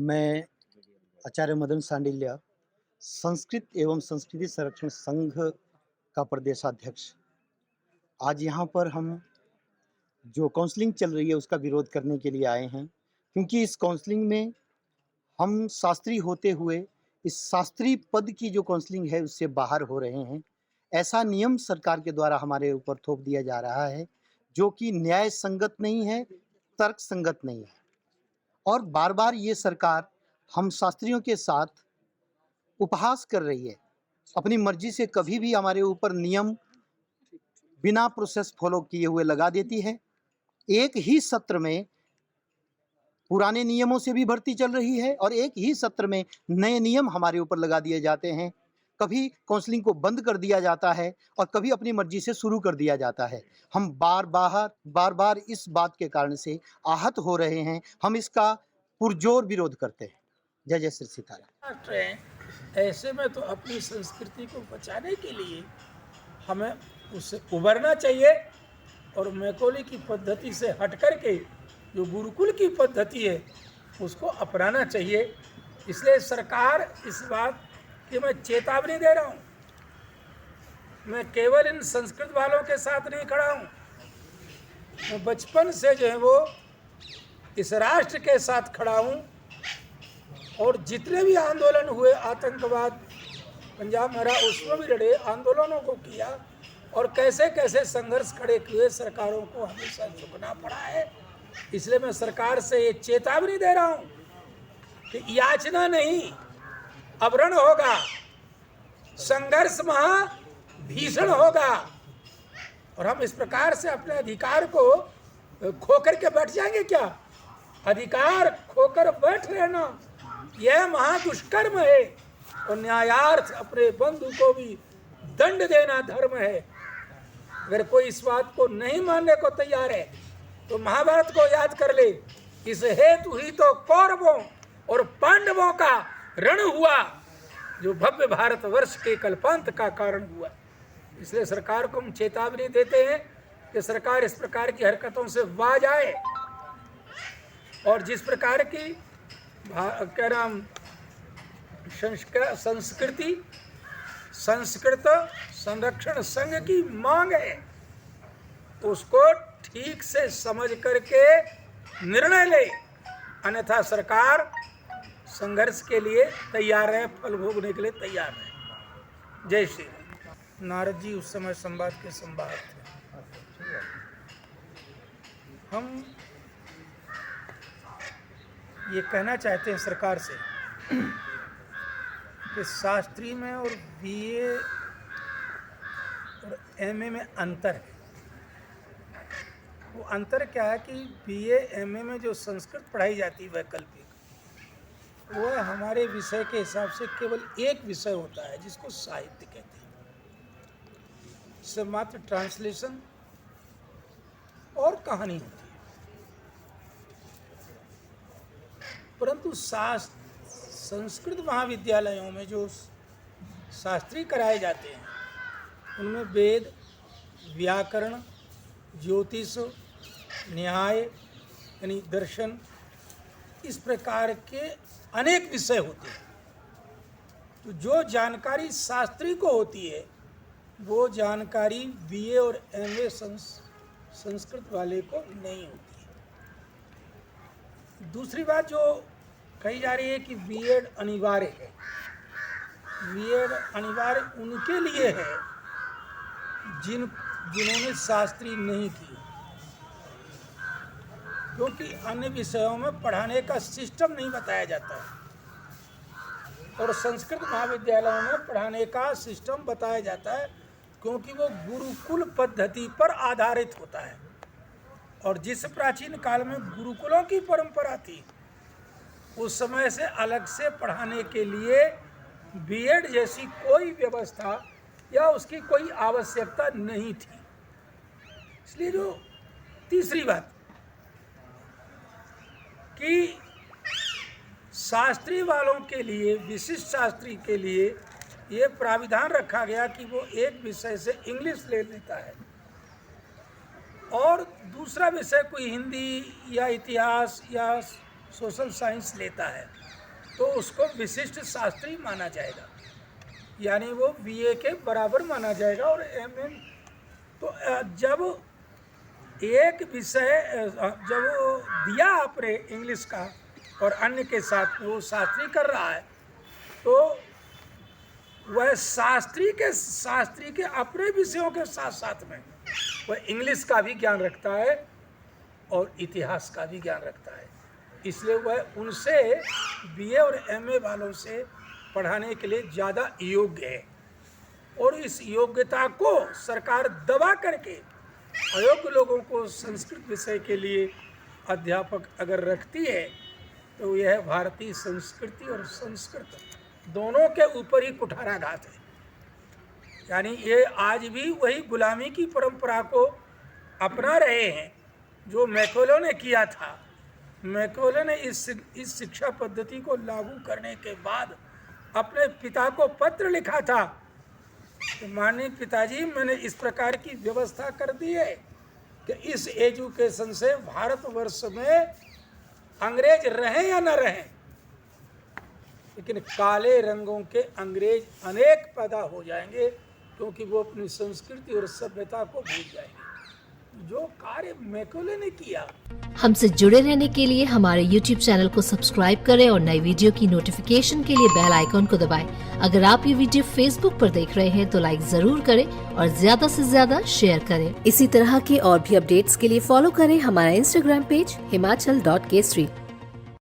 मैं आचार्य मदन सांडिल्य, संस्कृत एवं संस्कृति संरक्षण संघ का प्रदेशाध्यक्ष। आज यहाँ पर हम जो काउंसलिंग चल रही है उसका विरोध करने के लिए आए हैं, क्योंकि इस काउंसलिंग में हम शास्त्री होते हुए इस शास्त्री पद की जो काउंसलिंग है उससे बाहर हो रहे हैं। ऐसा नियम सरकार के द्वारा हमारे ऊपर थोप दिया जा रहा है जो कि न्याय संगत नहीं है, तर्क संगत नहीं है। और बार-बार ये सरकार हम शास्त्रियों के साथ उपहास कर रही है। अपनी मर्जी से कभी भी हमारे ऊपर नियम बिना प्रोसेस फॉलो किए हुए लगा देती है। एक ही सत्र में पुराने नियमों से भी भर्ती चल रही है और एक ही सत्र में नए नियम हमारे ऊपर लगा दिए जाते हैं। कभी काउंसलिंग को बंद कर दिया जाता है और कभी अपनी मर्जी से शुरू कर दिया जाता है। हम बार-बार इस बात के कारण से आहत हो रहे हैं। हम इसका पुरजोर विरोध करते हैं। जय जय श्री सीताराम। राष्ट्र हैं, ऐसे में तो अपनी संस्कृति को बचाने के लिए हमें उससे उबरना चाहिए और मैकॉले की पद्धति से हट करके जो गुरुकुल की पद्धति है उसको अपनाना चाहिए। इसलिए सरकार इस बात की मैं चेतावनी दे रहा हूँ। मैं केवल इन संस्कृत वालों के साथ नहीं खड़ा हूँ, मैं बचपन से जो है वो इस राष्ट्र के साथ खड़ा हूँ। और जितने भी आंदोलन हुए, आतंकवाद पंजाब मरा, उसमें भी लड़े, आंदोलनों को किया और कैसे कैसे संघर्ष खड़े किए, सरकारों को हमेशा झुकना पड़ा है। इसलिए मैं सरकार से ये चेतावनी दे रहा हूँ कि याचना नहीं, अवरण होगा, संघर्ष महा भीषण होगा और हम इस प्रकार से अपने अधिकार को खो करके बैठ जाएंगे क्या? अधिकार खोकर बैठ रहना यह महादुष्कर्म है और न्यायार्थ अपने बंधु को भी दंड देना धर्म है। अगर कोई इस बात को नहीं मानने को तैयार है तो महाभारत को याद कर ले। इस हेतु ही तो कौरवों और पांडवों का रण हुआ जो भव्य भारतवर्ष के कल्पांत का कारण हुआ। इसलिए सरकार को हम चेतावनी देते हैं कि सरकार इस प्रकार की हरकतों से बाज आए और जिस प्रकार की क्या नाम संस्कृत संरक्षण संघ की मांग है तो उसको ठीक से समझ करके निर्णय ले, अन्यथा सरकार संघर्ष के लिए तैयार है, फल भोगने के लिए तैयार है। जय श्री राम। नारद जी उस समय संवाद के संवाद थे। हम ये कहना चाहते हैं सरकार से कि शास्त्री में और बीए और एमए में अंतर है। वो अंतर क्या है कि बीए एमए में जो संस्कृत पढ़ाई जाती है वैकल्पिक, वह हमारे विषय के हिसाब से केवल एक विषय होता है जिसको साहित्य कहते हैं। इससे मात्र ट्रांसलेशन और कहानी होती है। परंतु संस्कृत महाविद्यालयों में जो शास्त्री कराए जाते हैं उनमें वेद, व्याकरण, ज्योतिष, न्याय यानी दर्शन, इस प्रकार के अनेक विषय होते हैं। तो जो जानकारी शास्त्री को होती है वो जानकारी बीए और एमए संस्कृत वाले को नहीं होती है। दूसरी बात जो कही जा रही है कि बीएड अनिवार्य है, बीएड अनिवार्य उनके लिए है जिन्होंने शास्त्री नहीं की, क्योंकि अन्य विषयों में पढ़ाने का सिस्टम नहीं बताया जाता है और संस्कृत महाविद्यालयों में पढ़ाने का सिस्टम बताया जाता है क्योंकि वो गुरुकुल पद्धति पर आधारित होता है। और जिस प्राचीन काल में गुरुकुलों की परंपरा थी उस समय से अलग से पढ़ाने के लिए बीएड जैसी कोई व्यवस्था या उसकी कोई आवश्यकता नहीं थी। इसलिए जो तीसरी बात कि शास्त्री वालों के लिए, विशिष्ट शास्त्री के लिए ये प्राविधान रखा गया कि वो एक विषय से इंग्लिश ले लेता है और दूसरा विषय कोई हिंदी या इतिहास या सोशल साइंस लेता है तो उसको विशिष्ट शास्त्री माना जाएगा, यानी वो बीए के बराबर माना जाएगा। और एमए तो जब एक विषय जब वो दिया आपने इंग्लिश का और अन्य के साथ में वो शास्त्री कर रहा है, तो वह शास्त्री के अपने विषयों के साथ साथ में वह इंग्लिश का भी ज्ञान रखता है और इतिहास का भी ज्ञान रखता है। इसलिए वह उनसे बीए और एमए वालों से पढ़ाने के लिए ज़्यादा योग्य है। और इस योग्यता को सरकार दबा करके अयोग्य लोगों को संस्कृत विषय के लिए अध्यापक अगर रखती है, तो यह भारतीय संस्कृति और संस्कृत दोनों के ऊपर ही कुठाराघात है। यानी ये आज भी वही गुलामी की परंपरा को अपना रहे हैं जो मैकोले ने किया था। मैकोले ने इस शिक्षा पद्धति को लागू करने के बाद अपने पिता को पत्र लिखा था कि माननीय पिताजी, मैंने इस प्रकार की व्यवस्था कर दी है कि इस एजुकेशन से भारतवर्ष में अंग्रेज रहें या न रहें, लेकिन काले रंगों के अंग्रेज अनेक पैदा हो जाएंगे, क्योंकि वो अपनी संस्कृति और सभ्यता को भूल जाएंगे। जो कार्य मैकोले ने किया। हमसे जुड़े रहने के लिए हमारे YouTube चैनल को सब्सक्राइब करें और नई वीडियो की नोटिफिकेशन के लिए बेल आइकॉन को दबाएं। अगर आप ये वीडियो Facebook पर देख रहे हैं तो लाइक जरूर करें और ज्यादा से ज्यादा शेयर करें। इसी तरह के और भी अपडेट्स के लिए फॉलो करें हमारा Instagram पेज himachal.kesri।